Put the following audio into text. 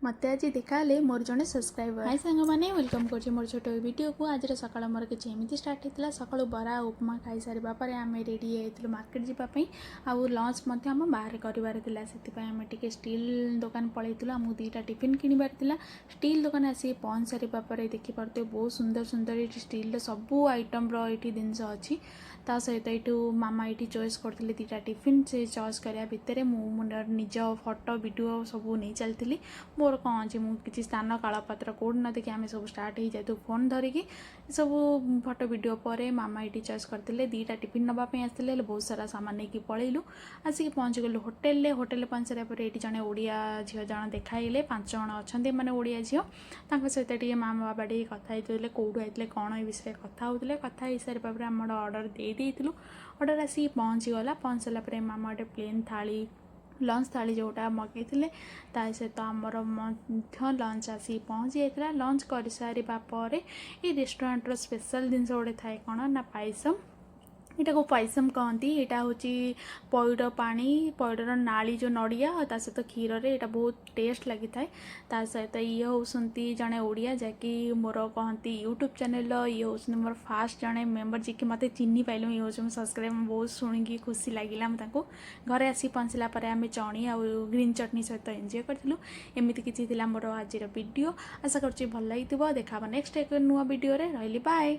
मत आज देखाले मोर जड़े सब्सक्राइबर हाय सांग मैंने वेलकम कर मोर छोट वीडियो को आज सकाल मोर किसी एमती स्टार्ट होता सका बरा उपमा खाई सारा पर आम रेडी होती मार्केट जावाई आउ लंच आम बाहर करार से स्टील दुकान पलैलु आमको दुईटा टिफिन किणवार स्टील दुकान आसिक पहुँच सारे देखिपे बहुत सुंदर सुंदर ये स्टील सबू आइटम ये जिनस अच्छी ता सहित यू मामा ये चॉइस करते दुईटा टिफिन से चॉइस कराया भितर मुझे निज फोटो वीडियो सब नहीं चलती मोर कौन अच्छे मुझे किसी स्थान कालपात्र कौट न देखिए आम सब स्टार्ट हो जाए फोन धरिकी सब फोटो वीडियो पर मामा ये चॉइस करते दुईटा टिफिन नापी आसते बहुत सारा सामान नहीं पलैलु आसिक पहुँच गलु होटेल होटेल पहुँच सारापर ये जड़े ओडिया झील जन देखाइले 5 जण अच्छा मैंने ओडिया झील सहित टे मामा बाबा टे कथा होते कौटू आते कौन ये विषय कथा होते कथा हो सारे आम अर्डर देलु अर्डर आसिक पहुँची गला पहुँच सारापर मामा गोटे प्लेन थाली लंच थाली जोटा मगै सहित आमर लंच आसी पहुँची जाता लंच कर सारा पर ये रेस्टोरेंटर स्पेशल जिनस गोटे थाए कौन ना पायसम यहाँ को पायसम कहती यहाँ हूँ पैड पानी पैडर नाली जो नड़िया सहित क्षीर यहाँ बहुत टेस्ट लगी था सहित ये होती जड़े ओडिया जैकि मोर कहती यूट्यूब चैनल ये हूँ मोर फास्ट जड़े मेम्बर जी कि मत चिन्ह पाइलु ये हूँ सब्सक्राइब बहुत शुणी खुशी लगे घरे आसी पहुँचला आम चणी आ ग्रीन चटनी सहित एंजॉय करूँ एमती किसी मोर आज वीडियो आशा करुँच भल लगी देखा नेक्स्ट एक नुआ वीडियो रही बाय।